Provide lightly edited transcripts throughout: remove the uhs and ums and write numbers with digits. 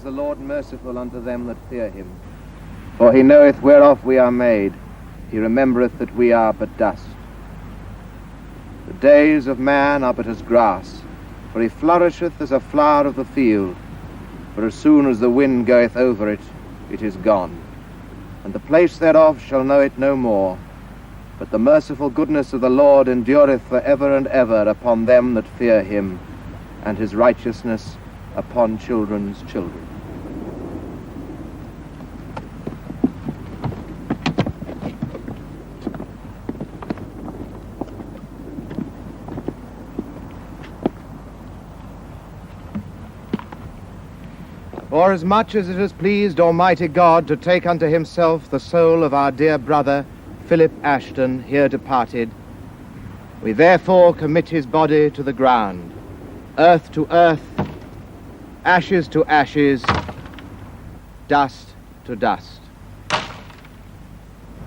is the Lord merciful unto them that fear him. For he knoweth whereof we are made. He remembereth that we are but dust. The days of man are but as grass, for he flourisheth as a flower of the field. For as soon as the wind goeth over it, it is gone, and the place thereof shall know it no more. But the merciful goodness of the Lord endureth for ever and ever upon them that fear him, and his righteousness upon children's children. Forasmuch as it has pleased Almighty God to take unto himself the soul of our dear brother Philip Ashton, here departed, we therefore commit his body to the ground, earth to earth, ashes to ashes, dust to dust.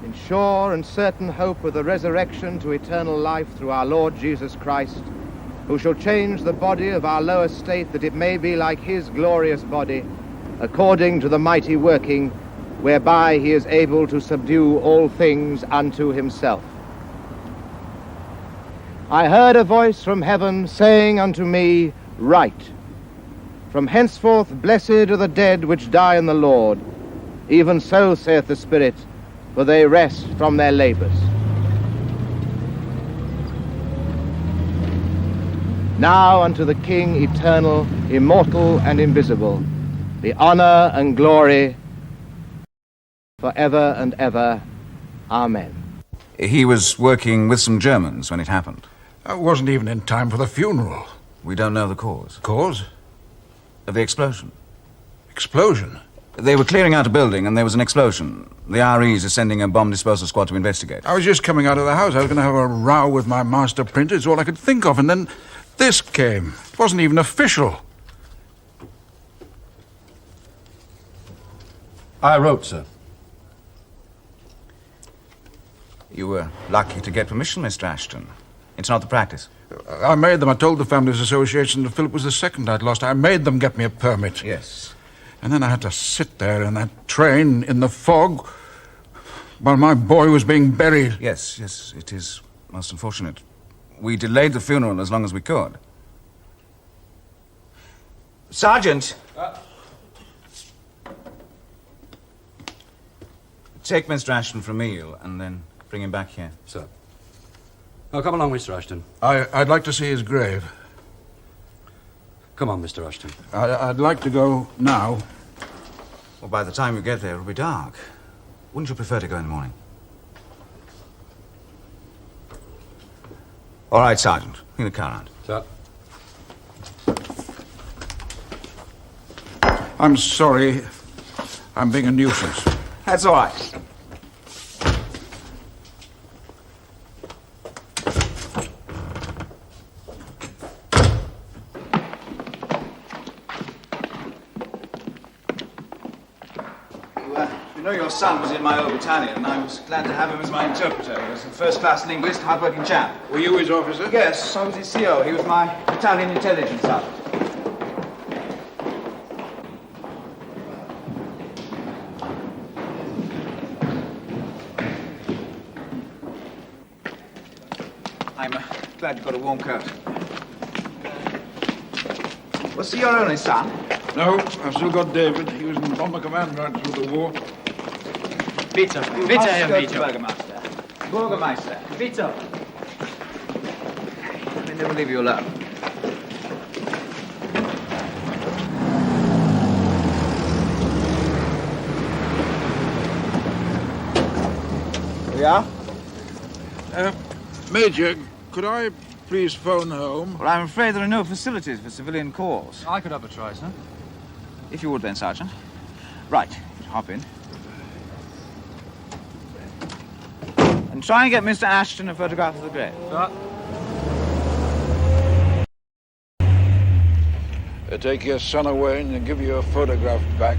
In sure and certain hope of the resurrection to eternal life through our Lord Jesus Christ, who shall change the body of our lower state that it may be like his glorious body, according to the mighty working whereby he is able to subdue all things unto himself. I heard a voice from heaven saying unto me, Write, from henceforth blessed are the dead which die in the Lord. Even so saith the Spirit, for they rest from their labors. Now unto the King eternal, immortal, and invisible, the honor and glory forever and ever. Amen. He was working with some Germans when it happened. I wasn't even in time for the funeral. We don't know the cause. Cause? Of the explosion. Explosion? They were clearing out a building and there was an explosion. The REs are sending a bomb disposal squad to investigate. I was just coming out of the house. I was going to have a row with my master printer. It's all I could think of. And then this came. It wasn't even official. I wrote, sir. You were lucky to get permission, Mr. Ashton. It's not the practice. I made them. I told the Families Association that Philip was the second I'd lost. I made them get me a permit. Yes. And then I had to sit there in that train in the fog while my boy was being buried. Yes, it is most unfortunate. We delayed the funeral as long as we could. Sergeant! Take Mr. Ashton for a meal and then bring him back here. Sir. Oh, come along, Mr. Ashton. I'd like to see his grave. Come on, Mr. Ashton. I'd like to go now. Well, by the time you get there, it'll be dark. Wouldn't you prefer to go in the morning? All right, Sergeant. Bring the car around. Sir. I'm sorry. I'm being a nuisance. That's all right. You know your son was in my old battalion, and I was glad to have him as my interpreter. He was a first-class linguist, hard-working chap. Were you his officer? Yes, I was his CO. He was my battalion intelligence sergeant. I'm glad you've got a warm coat. Was he your only son? No, I've still got David. He was in Bomber Command right through the war. Bitte, bitte, Herr Major. Bürgermeister. Bürgermeister. Bitte. They never leave you alone. Here we are. Major, could I please phone home? Well, I'm afraid there are no facilities for civilian calls. I could have a try, sir. If you would then, Sergeant. Right, hop in. And try and get Mr. Ashton a photograph of the grave. Sir. Take your son away and give you a photograph back.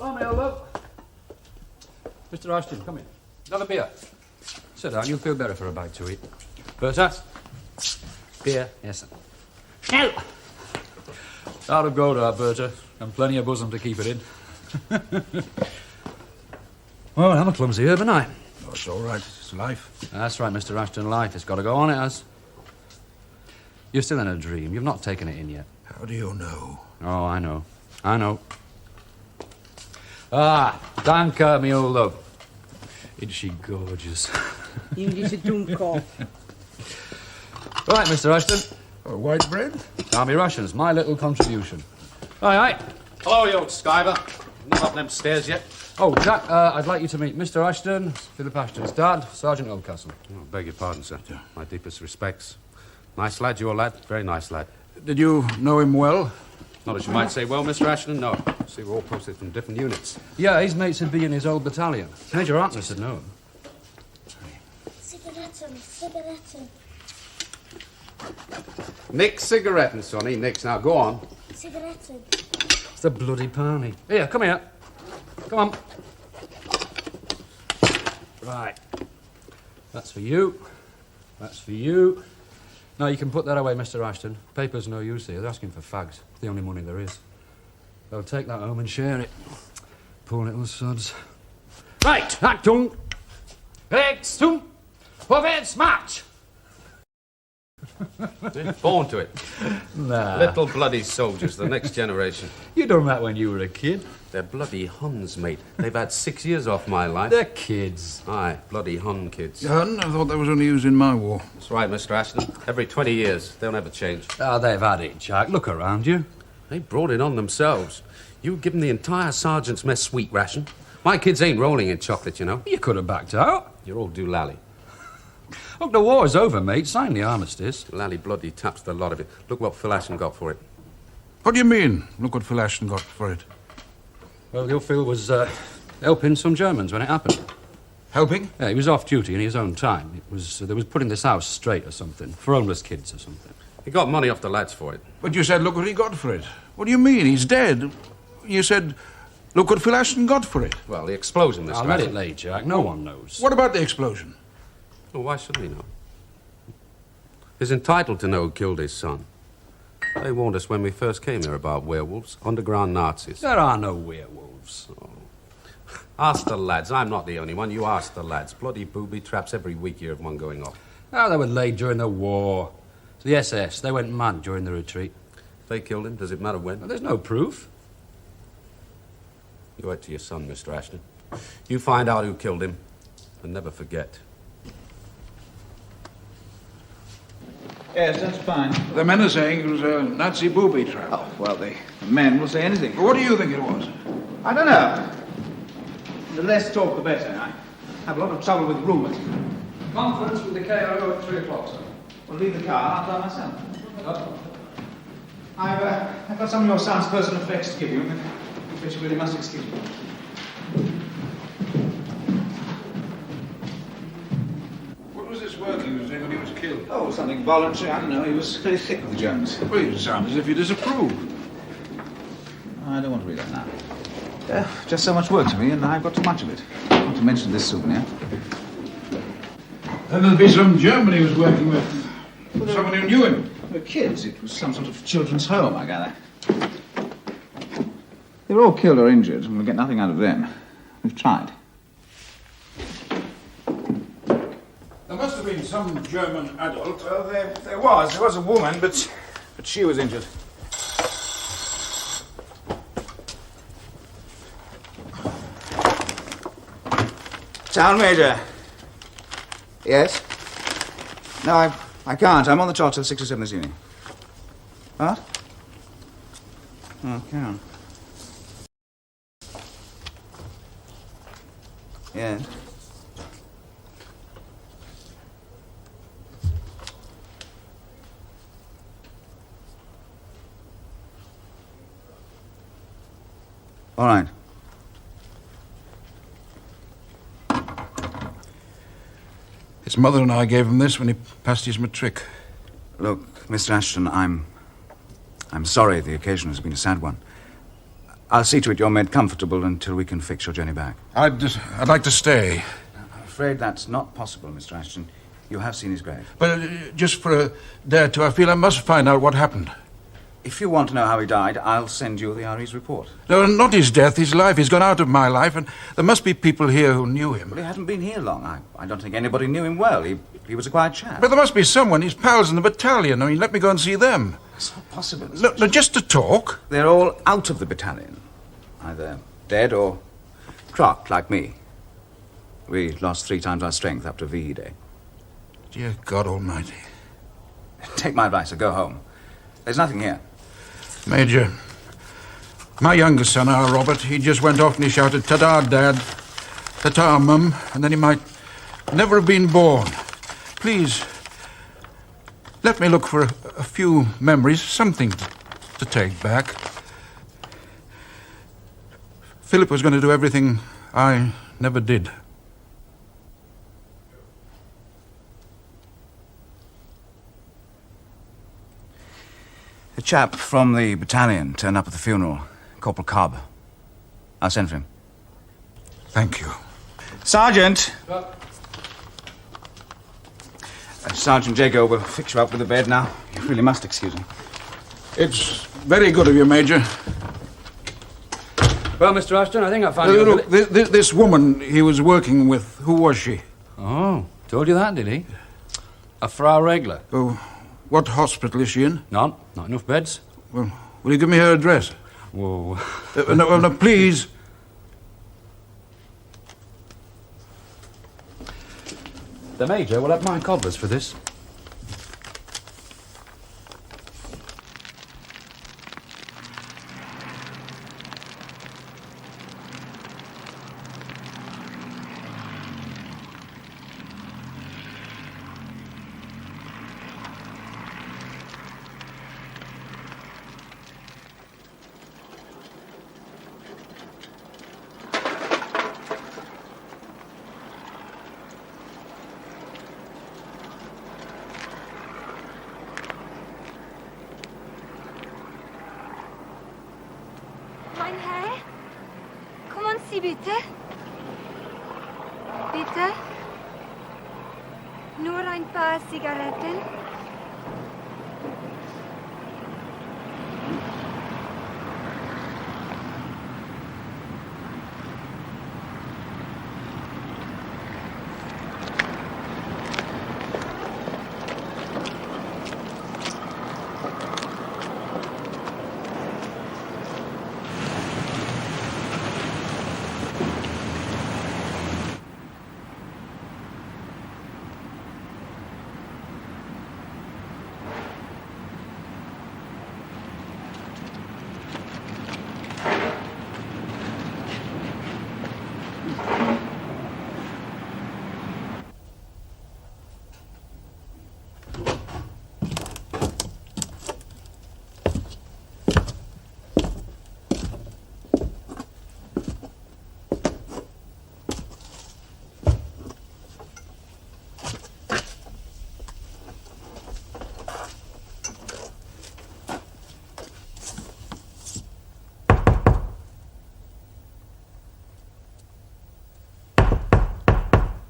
Oh, my old love. Mr. Ashton, come in. Have a beer. Sit down, you'll feel better for a bite to eat. Bertha? Beer? Yes, sir. No! Out of go to Bertha, and plenty of bosom to keep it in. Well, I'm a clumsy herb, aren't I? Oh, it's all right. It's life. That's right, Mr. Ashton. Life has got to go on, it has. You're still in a dream. You've not taken it in yet. How do you know? Oh, I know. I know. Ah, danke, me old love. Isn't she gorgeous? English Dummkopf. Right, Mr. Ashton. White bread? Army rations, my little contribution. Aye. Hello, you old skiver. Not up them stairs yet. Oh, Jack, I'd like you to meet Mr. Ashton, Philip Ashton's dad, Sergeant Oldcastle. Oh, beg your pardon, sir. My deepest respects. Nice lad, your lad. Very nice lad. Did you know him well? Not as you might say, well, Mr. Ashton, no. See, we're all posted from different units. Yeah, his mates would be in his old battalion. Major Hartness would know him. Cigaretten. Nick cigaretten, sonny. Nick's now. Go on. Cigaretten. It's the bloody party. Here, come here. Come on. Right. That's for you. That's for you. Now, you can put that away, Mr. Ashton. Paper's no use here. They're asking for fags. The only money there is. They'll take that home and share it. Poor little sods. Right, Achtung! Rextum! Vorwärts March! Born to it. Nah. Little bloody soldiers, the next generation. You done that when you were a kid. They're bloody Huns, mate. They've had 6 years off my life. They're kids. Aye, bloody Hun kids. Hun? I thought that was only used in my war. That's right, Mr. Ashton. Every 20 years, they'll never change. Ah, they've had it, Jack. Look around you. They brought it on themselves. You give them the entire sergeant's mess sweet ration. My kids ain't rolling in chocolate, you know. You could have backed out. You're all doolally. Look, the war's over, mate. Sign the armistice. Lally bloody taps the lot of it. Look what Phil Ashton got for it. What do you mean? Look what Phil Ashton got for it. Well, your Phil was helping some Germans when it happened. Helping? Yeah, he was off duty in his own time. It was they was putting this house straight or something for homeless kids or something. He got money off the lads for it. But you said, look what he got for it. What do you mean? He's dead. You said, look what Phil Ashton got for it. Well, the explosion, Mr. I'll let Ashton. it lay, Jack. No one knows. What about the explosion? Well, why should we know? He's entitled to know who killed his son. They warned us when we first came here about werewolves, underground Nazis. There are no werewolves. Ask the lads. I'm not the only one. You ask the lads. Bloody booby traps every week you have one going off. Oh, they were laid during the war. The SS, they went mad during the retreat. If they killed him, does it matter when? Well, there's no proof. You wait to your son, Mr. Ashton. You find out who killed him, and never forget. Yes, that's fine. The men are saying it was a Nazi booby trap. Oh, well, the men will say anything. What do you think it was? I don't know. The less talk, the better. I have a lot of trouble with rumours. Conference with the KO at 3 o'clock, sir. Well, leave the car. I'll drive myself. I've got some of your son's personal effects to give you, which you really must excuse me. What was this work he was doing when he was killed? Oh, something voluntary. I don't know. He was very thick with the Germans. Well, you sound as if you disapprove. I don't want to read that now. Just so much work to me, and I've got too much of it. Not to mention this souvenir. Then there'll be some German he was working with. Someone who knew him. They were kids. It was some sort of children's home, I gather. They were all killed or injured, and we'll get nothing out of them. We've tried. There must have been some German adult. Well, there was a woman, but she was injured. Town Major. Yes? No, I can't. I'm on the trot till 6 or 7 this evening. What? Oh, carry on. Yes. All right. His mother and I gave him this when he passed his matric. Look, Mr. Ashton, I'm sorry the occasion has been a sad one. I'll see to it you're made comfortable until we can fix your journey back. I'd like to stay. I'm afraid that's not possible, Mr. Ashton. You have seen his grave. But just for a day or two, I feel I must find out what happened. If you want to know how he died, I'll send you the RE's report. No, not his death, his life. He's gone out of my life, and there must be people here who knew him. Well, he hadn't been here long. I don't think anybody knew him well. He was a quiet chap. But there must be someone, his pals in the battalion. I mean, let me go and see them. It's not possible. No, just to talk. They're all out of the battalion. Either dead or crocked, like me. We lost 3 times our strength up to VE Day. Dear God Almighty. Take my advice and go home. There's nothing here. Major, my youngest son, our Robert, he just went off and he shouted, "Ta-da, Dad. Ta-ta, Mum," and then he might never have been born. Please, let me look for a few memories, something to take back. Philip was going to do everything I never did. A chap from the battalion turned up at the funeral, Corporal Cobb. I'll send for him. Thank you. Sergeant! Sergeant Jago will fix you up with a bed now. You really must excuse me. It's very good of you, Major. Well, Mr. Ashton, I think I found you. Look, this woman he was working with, who was she? Oh, told you that, did he? A Frau Regler. Oh, what hospital is she in? None. Not enough beds. Well, will you give me her address? Whoa. No, please. The Major will have my cobblers for this. Mein Herr, kommen Sie bitte. Bitte. Nur ein paar Zigaretten.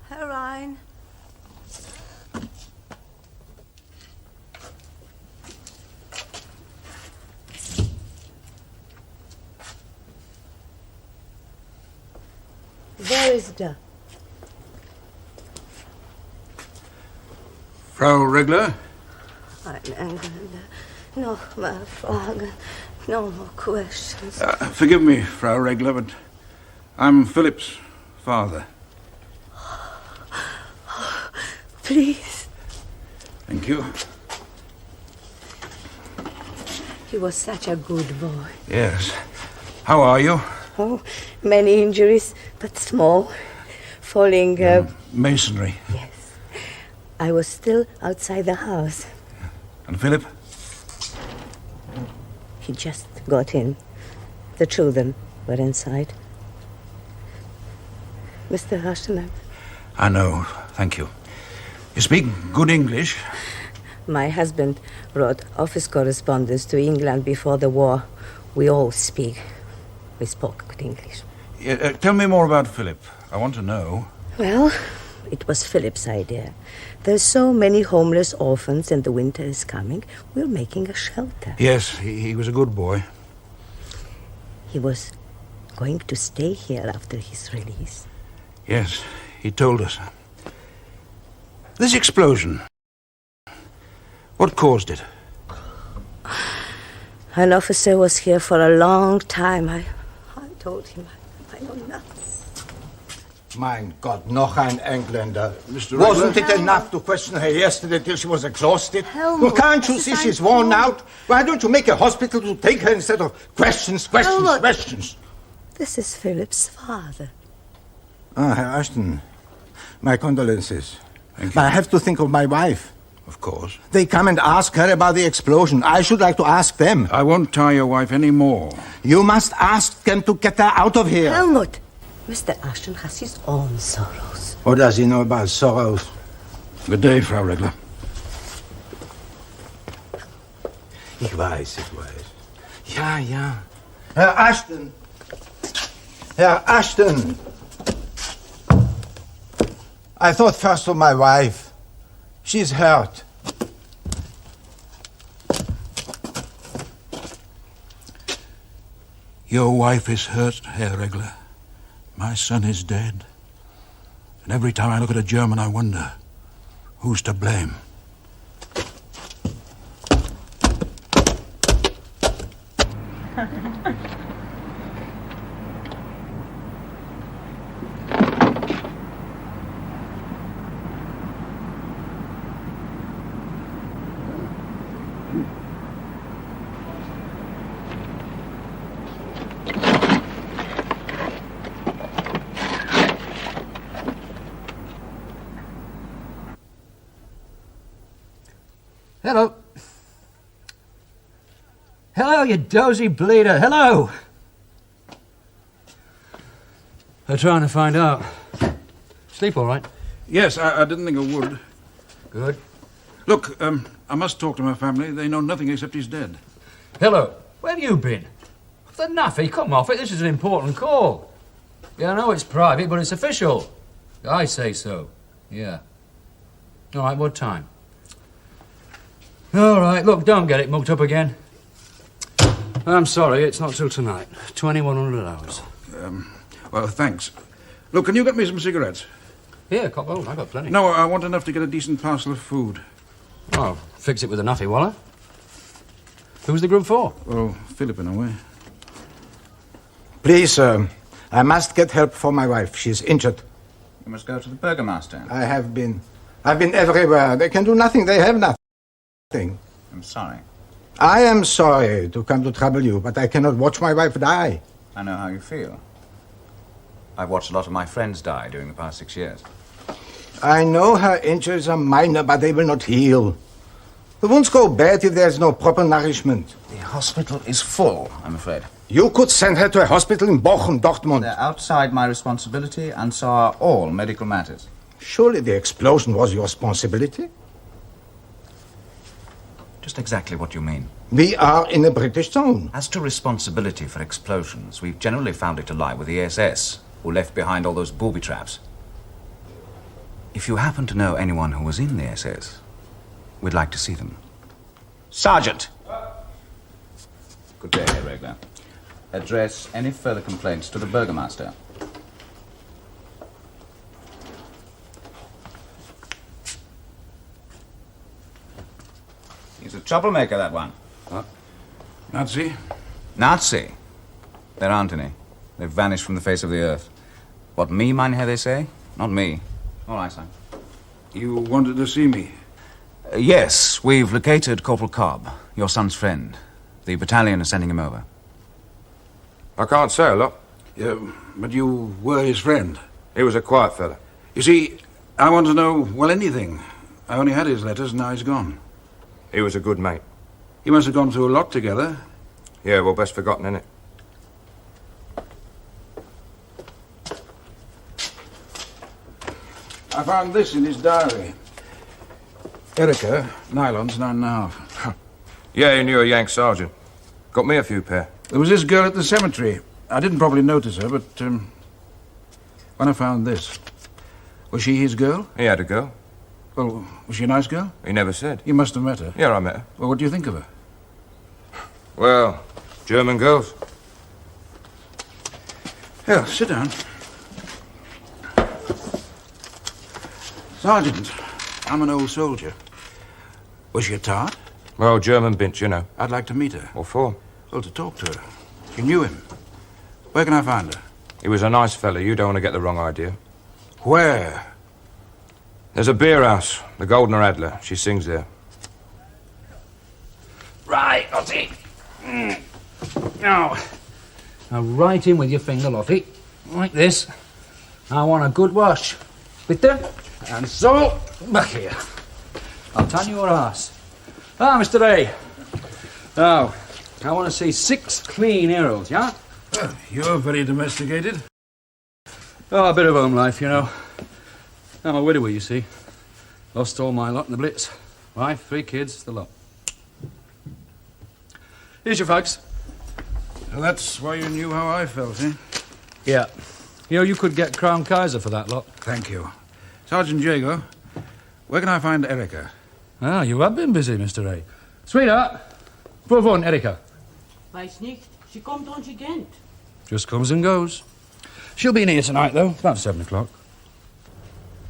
Herein. Where is the? Frau Regler? No more fragen. No more questions. Forgive me, Frau Regler, but I'm Philip's father. Please. Thank you. He was such a good boy. Yes. How are you? Oh, many injuries, but small. Falling. Masonry. Yes. I was still outside the house. And Philip? He just got in. The children were inside. Mr. Ashton. I know. Thank you. You speak good English? My husband wrote office correspondence to England before the war. We all speak. We spoke good English. Tell me more about Philip. I want to know. Well, it was Philip's idea. There's so many homeless orphans and the winter is coming. We're making a shelter. Yes, he was a good boy. He was going to stay here after his release. Yes, he told us. This explosion, what caused it? An officer was here for a long time. I told him I know nothing. Mein Gott, noch ein Engländer. Mr. Wasn't Regler? it enough to question her yesterday till she was exhausted? Helmut, Well, can't you this see is she's ein worn Traum. out? Why don't you make a hospital to take her instead of questions? Helmut. Questions? This is Philip's father. Ah, Herr Ashton, my condolences. Thank But you. I have to think of my wife. Of course. They come and ask her about the explosion. I should like to ask them. I won't tie your wife any more. You must ask them to get her out of here. Helmut! Mr. Ashton has his own sorrows. What does he know about sorrows? Good day, Frau Regler. Ich weiß. Ja, ja. Herr Ashton! Herr Ashton! I thought first of my wife. She's hurt. Your wife is hurt, Herr Regler. My son is dead. And every time I look at a German, I wonder, who's to blame? Hello. Hello, you dozy bleeder. Hello. They're trying to find out. Sleep all right? Yes, I didn't think I would. Good. Look, I must talk to my family. They know nothing except he's dead. Hello. Where have you been? The naffy, come off it. This is an important call. Yeah, I know it's private, but it's official. I say so. Yeah. All right, what time? All right, look, don't get it mucked up again. I'm sorry, it's not till tonight. 2100 hours. Well, thanks. Look, can you get me some cigarettes? Here, cop home, I got plenty. No, I want enough to get a decent parcel of food. Oh, fix it with a naffy, Waller. Who's the group for? Oh, Philip, in a way. Please, sir. I must get help for my wife. She's injured. You must go to the burgomaster. I have been. I've been everywhere. They can do nothing. They have nothing. I'm sorry. I am sorry to come to trouble you, but I cannot watch my wife die. I know how you feel. I've watched a lot of my friends die during the past 6 years. I know her injuries are minor, but they will not heal. The wounds go bad if there's no proper nourishment. The hospital is full, I'm afraid. You could send her to a hospital in Bochum, Dortmund. They're outside my responsibility, and so are all medical matters. Surely the explosion was your responsibility? Just exactly what you mean. We are in a British zone. As to responsibility for explosions, we've generally found it to lie with the SS, who left behind all those booby traps. If you happen to know anyone who was in the SS, we'd like to see them. Sergeant! Good day, Herr Regler. Address any further complaints to the burgomaster. He's a troublemaker, that one. What? Nazi? Nazi? There aren't any. They've vanished from the face of the earth. What, me, mein Herr, they say? Not me. All right, son. You wanted to see me? Yes, we've located Corporal Cobb, your son's friend. The battalion is sending him over. I can't say a lot. Yeah, but you were his friend. He was a quiet fella. You see, I want to know, well, anything. I only had his letters, and now he's gone. He was a good mate. You must have gone through a lot together. Yeah, well, best forgotten, innit? I found this in his diary. Erica, nylons, 9.5. Yeah, he knew a Yank sergeant. Got me a few pair. There was this girl at the cemetery. I didn't probably notice her, but when I found this, was she his girl? He had a girl. Well, was she a nice girl? He never said. You must have met her. Yeah, I met her. Well, what do you think of her? Well, German girls. Yeah, sit down. Sergeant, I'm an old soldier. Was she a tart? Well, German binch, you know. I'd like to meet her. What for? Well, to talk to her. She knew him. Where can I find her? He was a nice fella. You don't want to get the wrong idea. Where? There's a beer house, the Goldener Adler. She sings there. Right, Lottie. Now, right in with your finger, Lottie. Like this. I want a good wash. Bitte? And so, back here. I'll tan your ass. Mr. A. Now, I want to see 6 clean arrows, yeah? Well, you're very domesticated. Oh, a bit of home life, you know. I'm a widower, you see. Lost all my lot in the Blitz. Wife, 3 kids, the lot. Here's your fags. So that's why you knew how I felt, eh? Yeah. You know, you could get Crown Kaiser for that lot. Thank you. Sergeant Jago, where can I find Erica? Ah, you have been busy, Mr. A. Sweetheart, wo wohnt Erika? Weiß nicht. She kommt und she geht. Just comes and goes. She'll be in here tonight, though, about 7 o'clock.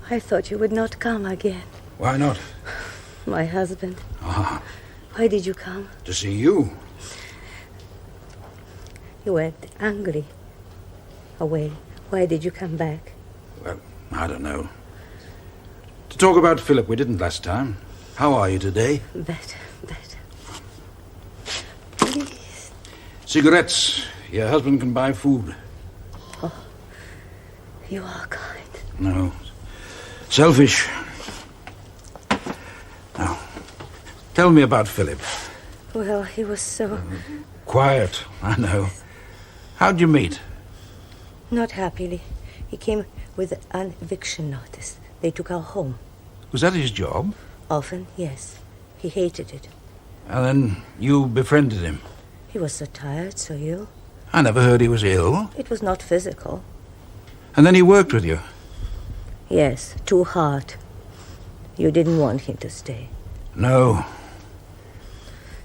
I thought you would not come again. Why not? My husband. Ah, Why did you come? to see you. You went angry. Away. Why did you come back? Well, I don't know. To talk about Philip, we didn't last time. How are you today? Better. Please. Cigarettes. Your husband can buy food. Oh, you are kind. No. Selfish. Now, tell me about Philip. Well, he was so... Quiet, I know. How'd you meet? Not happily. He came with an eviction notice. They took our home. Was that his job? Often, yes. He hated it. And then you befriended him. He was so tired, so ill. I never heard he was ill. It was not physical. And then he worked with you. Yes, too hard. You didn't want him to stay. No.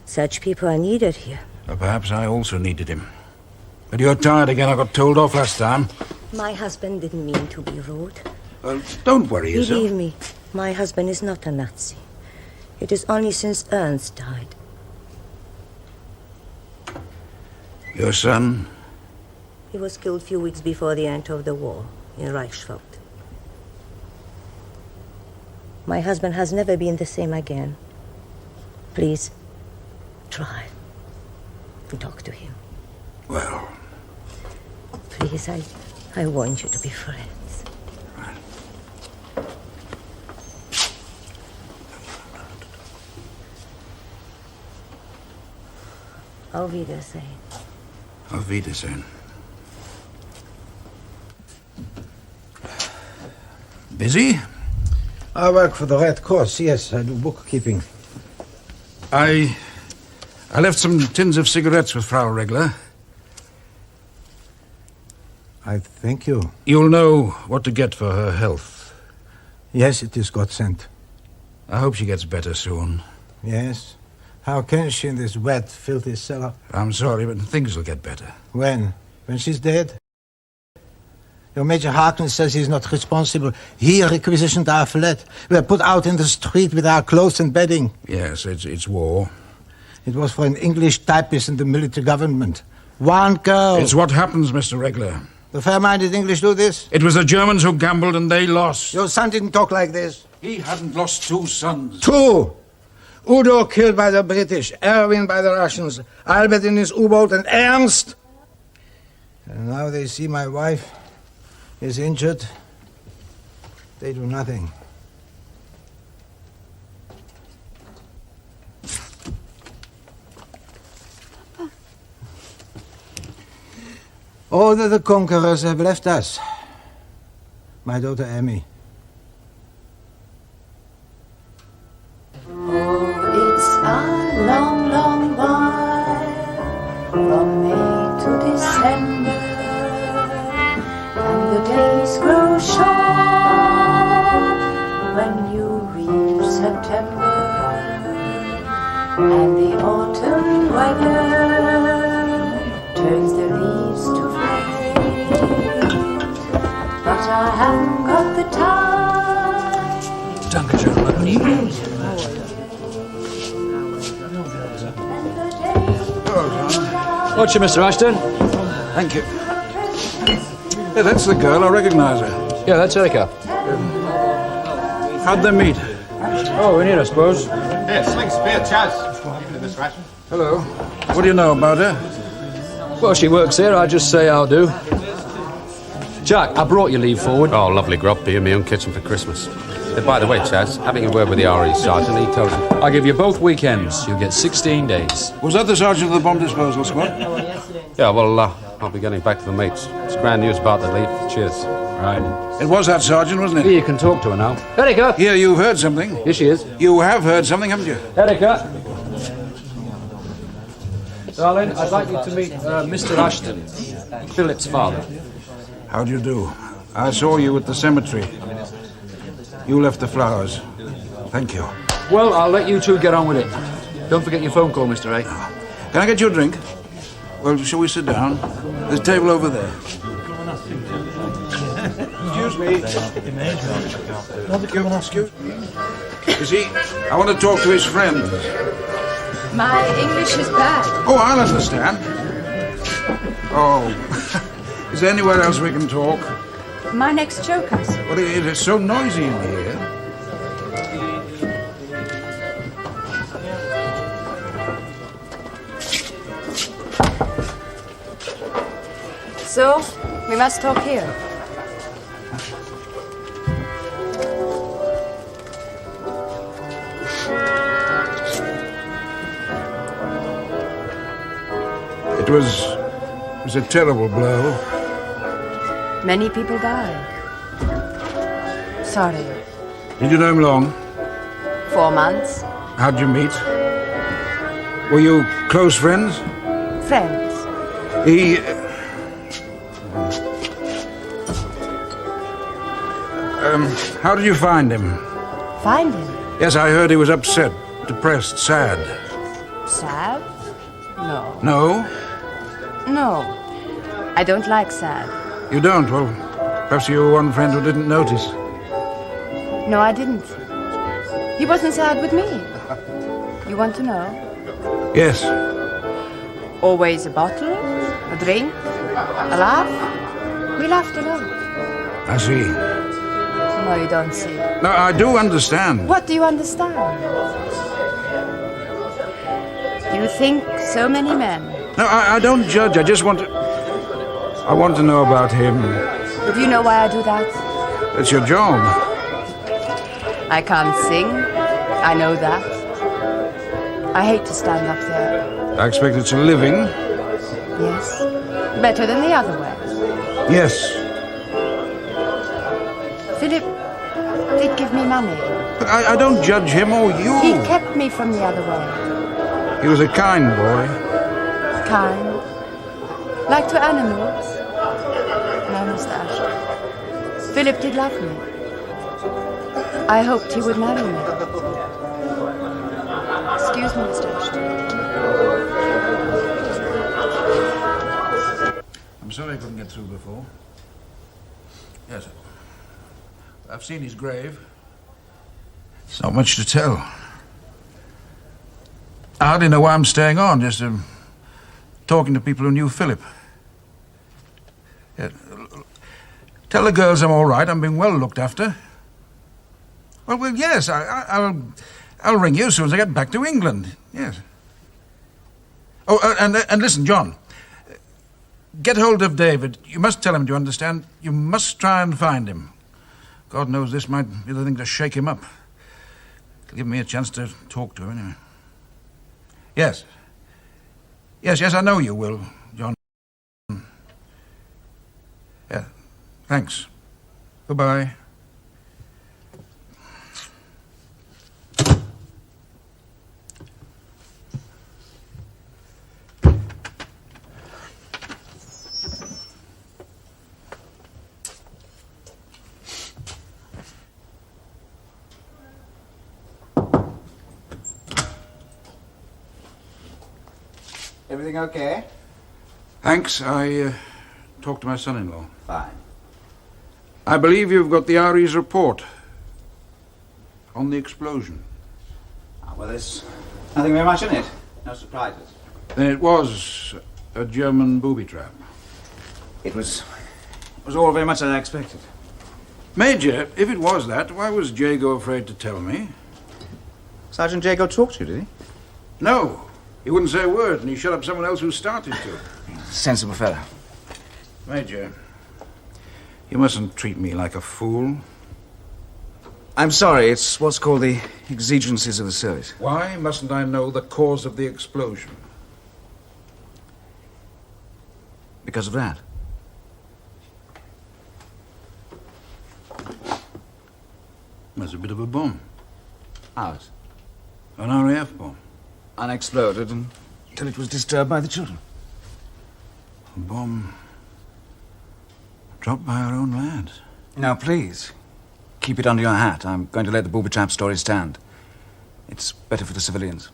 Such people are needed here. Or perhaps I also needed him. But you're tired again. I got told off last time. My husband didn't mean to be rude. Well, don't worry yourself. Believe me, my husband is not a Nazi. It is only since Ernst died. Your son? He was killed a few weeks before the end of the war in Reichswald. My husband has never been the same again. Please, try and talk to him. Well... Please, I want you to be friends. Auf Wiedersehen. Auf Wiedersehen. Busy? I work for the Red Cross, yes. I do bookkeeping. I left some tins of cigarettes with Frau Regler. I thank you. You'll know what to get for her health. Yes, it is God sent. I hope she gets better soon. Yes. How can she in this wet, filthy cellar? I'm sorry, but things will get better. When? When she's dead? Your Major Harkness says he's not responsible. He requisitioned our flat. We were put out in the street with our clothes and bedding. Yes, it's war. It was for an English typist in the military government. One girl. It's what happens, Mr. Regler. The fair-minded English do this? It was the Germans who gambled and they lost. Your son didn't talk like this. He hadn't lost 2 sons. 2! Udo killed by the British, Erwin by the Russians, Albert in his U-boat, and Ernst. And now they see my wife is injured. They do nothing. All the conquerors have left us. My daughter Emmy. It's a long, long while from May to December. and the autumn weather turns the leaves to flame. But I haven't got the time. Danke, gentlemen. Watch you, Mr. Ashton. Thank you. Yeah, that's the girl. I recognize her. Yeah, that's Erica. How'd they meet? Oh, in here, I suppose. Here, sling spear, Chaz. Evening, Miss Ration. Hello. What do you know about her? Well, she works here. I just say I'll do. Jack, I brought your leave forward. Oh, lovely grub. Be in my own kitchen for Christmas. By the way, Chaz, having a word with the RE sergeant, he tells me... I'll give you both weekends. You'll get 16 days. Was that the sergeant of the bomb disposal squad? Yeah, well, I'll be getting back to the mates. It's grand news about the leave. Cheers. Right. It was that sergeant, wasn't it? Here, you can talk to her now. Erica! Here, you've heard something. Here she is. You have heard something, haven't you? Erica! Darling, I'd like you to meet Mr. Ashton, Philip's father. How do you do? I saw you at the cemetery. You left the flowers. Thank you. Well, I'll let you two get on with it. Don't forget your phone call, Mr. A. Can I get you a drink? Well, shall we sit down? There's a table over there. Excuse me. Excuse me. You see, I want to talk to his friend. My English is bad. Oh, I'll understand. Oh, is there anywhere else we can talk? My next chokers. Well, it is so noisy in here. So, we must talk here. It was a terrible blow. Many people died. Sorry. Did you know him long? 4 months. How'd you meet? Were you close friends? Friends. He... how did you find him? Find him? Yes, I heard he was upset, depressed, sad. Sad? No. No? No. I don't like sad. You don't? Well, perhaps you were one friend who didn't notice. No, I didn't. He wasn't sad with me. You want to know? Yes. Always a bottle, a drink, a laugh. We laughed a lot. I see. No, you don't see. No, I do understand. What do you understand? You think so many men. No, I don't judge. I just want to... I want to know about him. Do you know why I do that? It's your job. I can't sing. I know that. I hate to stand up there. I expect it's a living. Yes. Better than the other way. Yes. Philip did give me money. But I don't judge him or you. He kept me from the other way. He was a kind boy. Kind. Like to animals. No, Mr. Ashton. Philip did love me. I hoped he would marry me. Excuse me, Mr. Ashton. I'm sorry I couldn't get through before. Yes. I've seen his grave. It's not much to tell. I hardly know why I'm staying on, just talking to people who knew Philip. Yeah. Tell the girls I'm all right. I'm being well looked after. Well, yes, I'll ring you as soon as I get back to England. Yes. Oh, and listen, John. Get hold of David. You must tell him, do you understand? You must try and find him. God knows this might be the thing to shake him up. It'll give me a chance to talk to him, anyway. Yes. Yes, I know you will, John. Yeah, thanks. Goodbye. Everything okay? Thanks. I talked to my son-in-law. Fine. I believe you've got the RE's report on the explosion. Well, there's nothing very much in it. No surprises. Then it was a German booby trap. It was all very much as I expected. Major, if it was that, why was Jago afraid to tell me? Sergeant Jago talked to you, did he? No. He wouldn't say a word, and he shut up someone else who started to. Sensible fellow. Major, you mustn't treat me like a fool. I'm sorry, it's what's called the exigencies of the service. Why mustn't I know the cause of the explosion? Because of that. There's a bit of a bomb. Ours. An RAF bomb. Unexploded until it was disturbed by the children. A bomb dropped by our own lads. Now, please, keep it under your hat. I'm going to let the booby trap story stand. It's better for the civilians.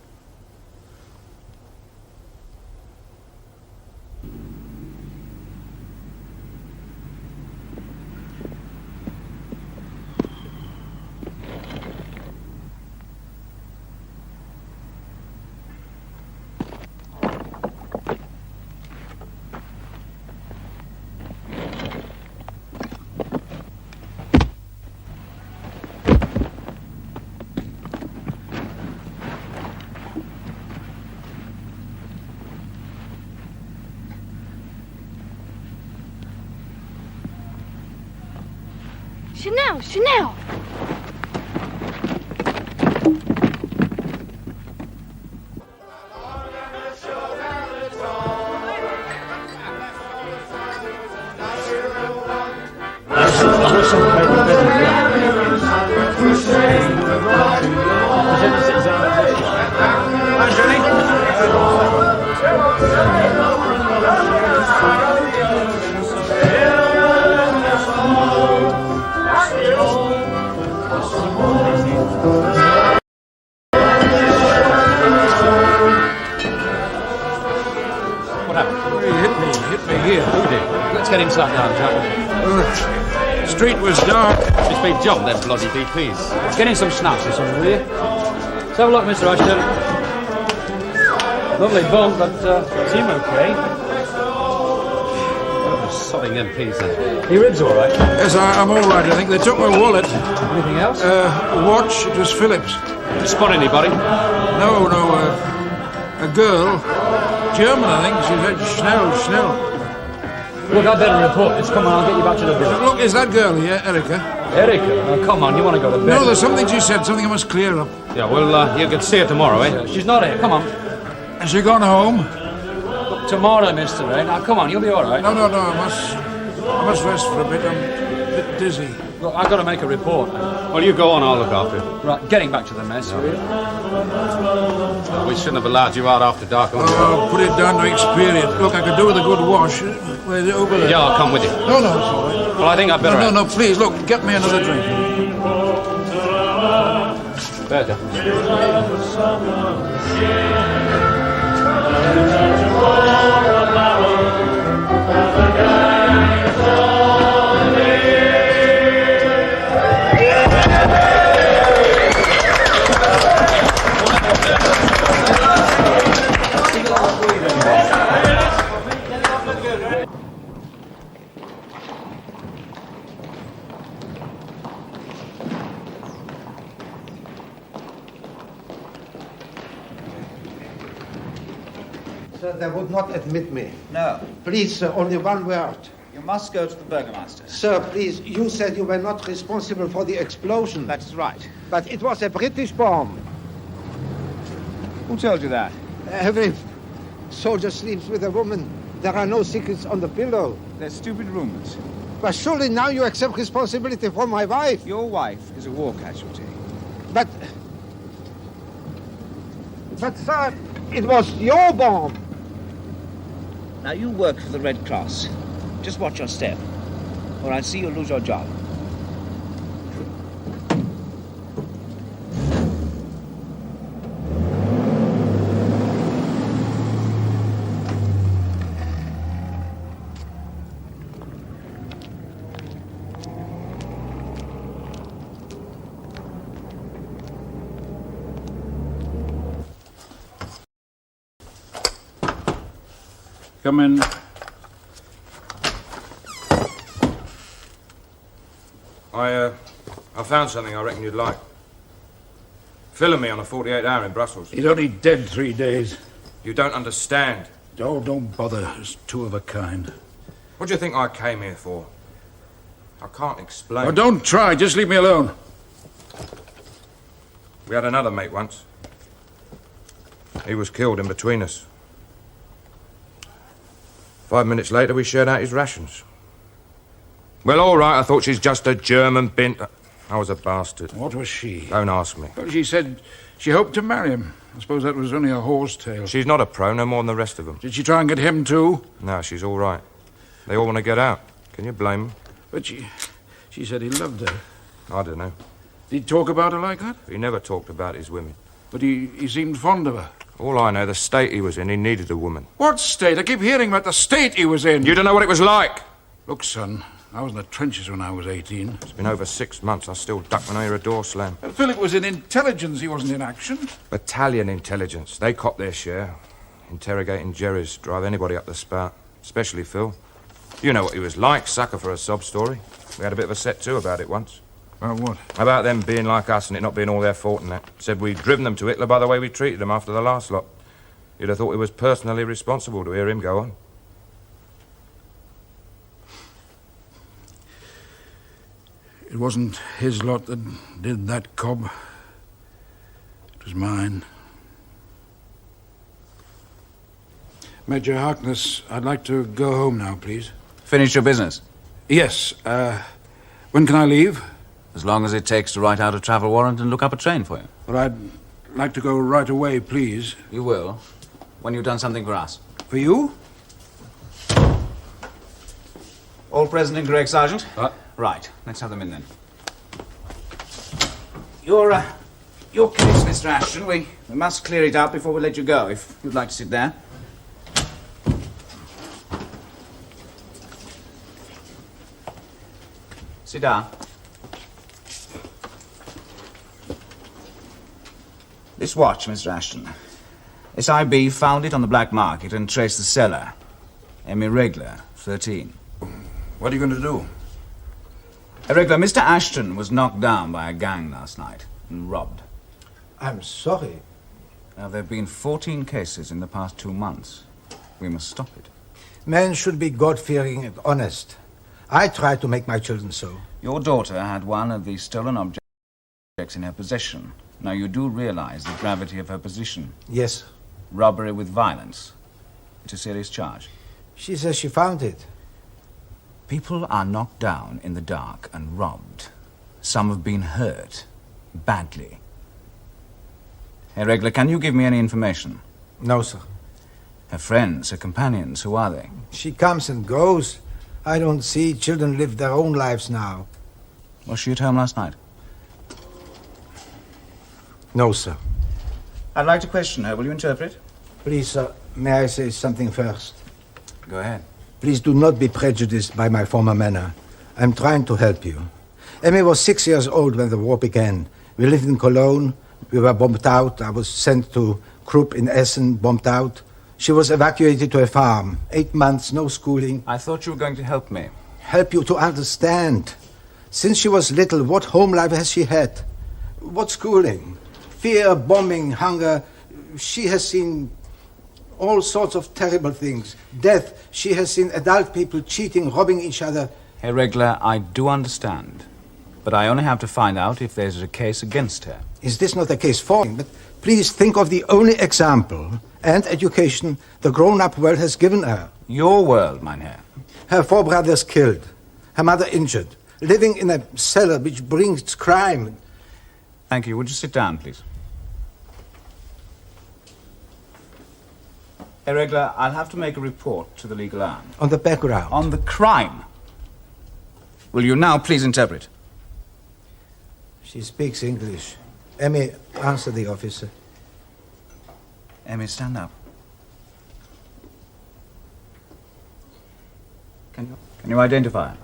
Chanel! Get him sat down, Jago. Street was dark. It's been jumped, them bloody DPs. Get him some snaps or something, will you? Let's have a look, Mr. Ashton. Lovely bump, but seem okay. Sodding MPs then. Your ribs all right? Yes, I'm all right, I think. They took my wallet. Anything else? A watch. It was Phillips. Did you spot anybody? No, a girl. German, I think. She said Schnell. Look, I'd better report this. Come on, I'll get you back to the village. Look, is that girl here, Erica? Erica? Oh, come on, you want to go to bed? No, there's something she said, something I must clear up. Yeah, well, you can see her tomorrow, eh? She's not here, come on. Has she gone home? Look, tomorrow, Mr. Ray. Now, come on, you'll be all right. No, I must rest for a bit. I'm a bit dizzy. Look, I've got to make a report. Well, you go on, I'll look after you. Right, getting back to the mess, will you? Well, we shouldn't have allowed you out after dark. Oh, put it down to experience. Look, I could do with a good wash. Where's it over there? Yeah, I'll come with you. No, it's all right. Well, I think I'd better... No, please, look, get me another drink. Better. Sir, they would not admit me. No. Please, sir, only one word. You must go to the Burgomaster. Sir, please, you said you were not responsible for the explosion. That's right. But it was a British bomb. Who told you that? Every soldier sleeps with a woman. There are no secrets on the pillow. They're stupid rumors. But surely now you accept responsibility for my wife. Your wife is a war casualty. But, sir, it was your bomb. Now, you work for the Red Cross. Just watch your step, or I'll see you lose your job. Come in. I found something I reckon you'd like. Phil and me on a 48-hour in Brussels. He's only dead 3 days. You don't understand. Oh, don't bother. It's two of a kind. What do you think I came here for? I can't explain. Oh, don't try. Just leave me alone. We had another mate once. He was killed in between us. 5 minutes later, we shared out his rations. Well, all right, I thought she's just a German bint. I was a bastard. What was she? Don't ask me. Well, she said she hoped to marry him. I suppose that was only a horse tale. She's not a pro, no more than the rest of them. Did she try and get him too? No, she's all right. They all want to get out. Can you blame them? But she said he loved her. I don't know. Did he talk about her like that? He never talked about his women. But he seemed fond of her. All I know, the state he was in, he needed a woman. What state? I keep hearing about the state he was in. You don't know what it was like. Look, son, I was in the trenches when I was 18. It's been over 6 months. I still duck when I hear a door slam. Philip was in intelligence. He wasn't in action. Battalion intelligence. They cop their share. Interrogating Jerry's drive anybody up the spout. Especially Phil. You know what he was like, sucker for a sob story. We had a bit of a set too about it once. About what? About them being like us and it not being all their fault and that. Said we'd driven them to Hitler by the way we treated them after the last lot. You'd have thought we was personally responsible to hear him go on. It wasn't his lot that did that, Cobb. It was mine. Major Harkness, I'd like to go home now, please. Finish your business? Yes. When can I leave? As long as it takes to write out a travel warrant and look up a train for you. Well, I'd like to go right away, please. You will, when you've done something for us. For you? All present and correct, Sergeant? Right. Let's have them in then. Your case, Mr. Ashton. We must clear it up before we let you go, if you'd like to sit there. Sit down. This watch, Mr. Ashton. SIB found it on the black market and traced the seller. Emmy Regler, 13. What are you going to do? Regler, Mr. Ashton was knocked down by a gang last night and robbed. I'm sorry. Now, there have been 14 cases in the past 2 months. We must stop it. Men should be God-fearing and honest. I try to make my children so. Your daughter had one of these stolen objects in her possession. Now, you do realize the gravity of her position. Yes. Robbery with violence. It's a serious charge. She says she found it. People are knocked down in the dark and robbed. Some have been hurt. Badly. Herr Regler, can you give me any information? No, sir. Her friends, her companions, who are they? She comes and goes. I don't see children live their own lives now. Was she at home last night? No, sir. I'd like to question her. Will you interpret? Please, sir, may I say something first? Go ahead. Please do not be prejudiced by my former manner. I'm trying to help you. Emmy was 6 years old when the war began. We lived in Cologne. We were bombed out. I was sent to Krupp in Essen, bombed out. She was evacuated to a farm. 8 months, no schooling. I thought you were going to help me. Help you to understand. Since she was little, what home life has she had? What schooling? Fear, bombing, hunger. She has seen all sorts of terrible things. Death. She has seen adult people cheating, robbing each other. Herr Regler, I do understand. But I only have to find out if there's a case against her. Is this not a case for him? But please think of the only example and education the grown-up world has given her. Your world, mein Herr. Her 4 brothers killed. Her mother injured. Living in a cellar which brings crime. Thank you. Would you sit down, please? Herr Regler, I'll have to make a report to the legal arm. On the background? On the crime. Will you now please interpret? She speaks English. Emmy, answer the officer. Emmy, stand up. Can you identify her?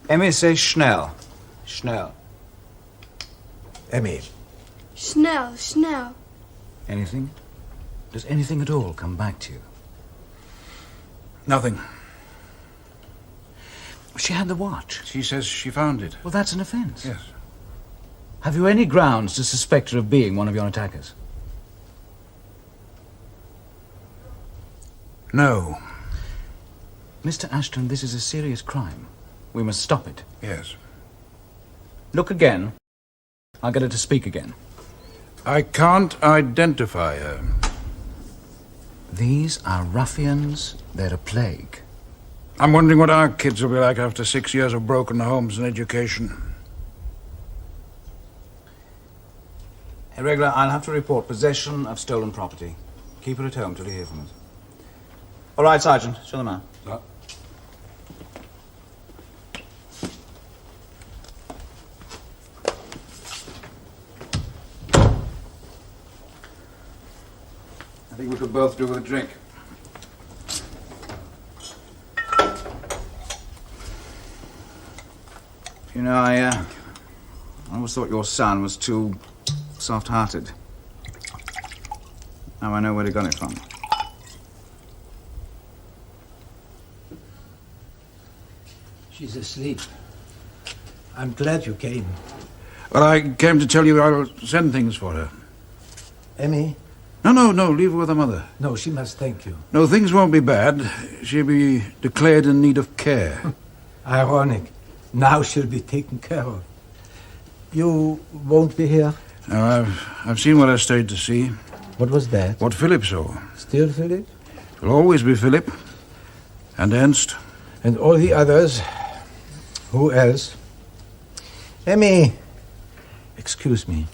Emmy, say schnell. Schnell. Emmy. Snel, snel. Anything? Does anything at all come back to you? Nothing. She had the watch. She says she found it. Well, that's an offense. Yes. Have you any grounds to suspect her of being one of your attackers? No. Mr. Ashton, this is a serious crime. We must stop it. Yes. Look again. I'll get her to speak again. I can't identify her. These are ruffians. They're a plague. I'm wondering what our kids will be like after 6 years of broken homes and education. Irregular, I'll have to report possession of stolen property. Keep her at home till you hear from us. All right, Sergeant. Show them out. I think we could both do with a drink. You know, I always thought your son was too soft-hearted. Now I know where he got it from. She's asleep. I'm glad you came. Well, I came to tell you I'll send things for her. Emmy? No, leave her with her mother. No, she must thank you. No, things won't be bad. She'll be declared in need of care. Ironic. Now she'll be taken care of. You won't be here? No, I've seen what I stayed to see. What was that? What Philip saw. Still Philip? It'll always be Philip. And Ernst. And all the others. Who else? Emmy! Excuse me.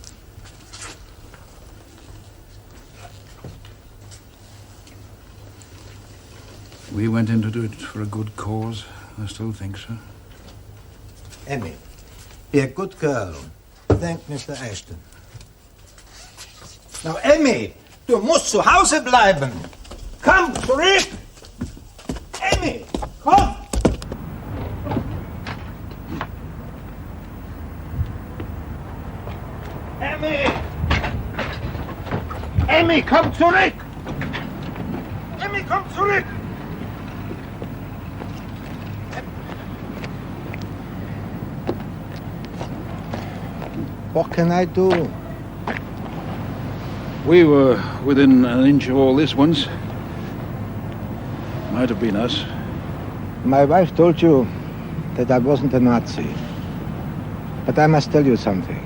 We went in to do it for a good cause. I still think so. Emmy, be a good girl. Thank Mr. Ashton. Now, Emmy, du musst zu Hause bleiben. Komm zurück! Emmy, komm! Emmy! Emmy, komm zurück! Emmy, komm zurück! What can I do? We were within an inch of all this once. Might have been us. My wife told you that I wasn't a Nazi. But I must tell you something.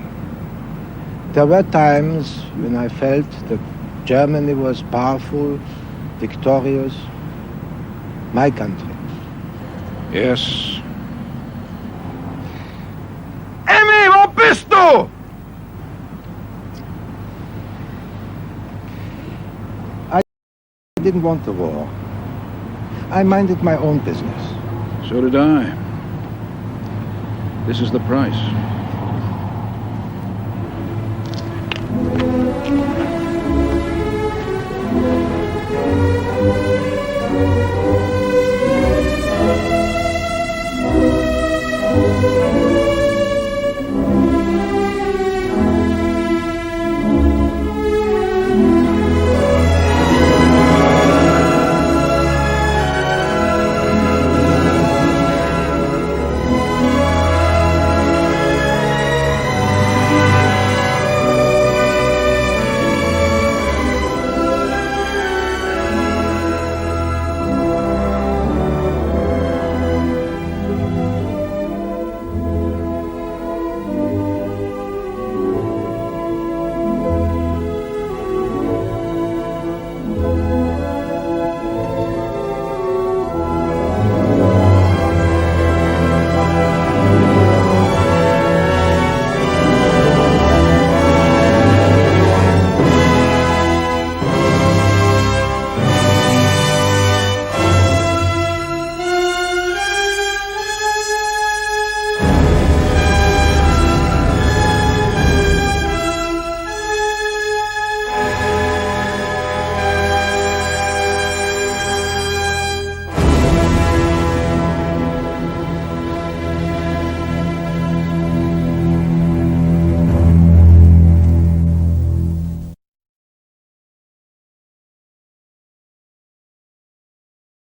There were times when I felt that Germany was powerful, victorious. My country. Yes. Emmy, wo bist du? I didn't want the war. I minded my own business. So did I. This is the price.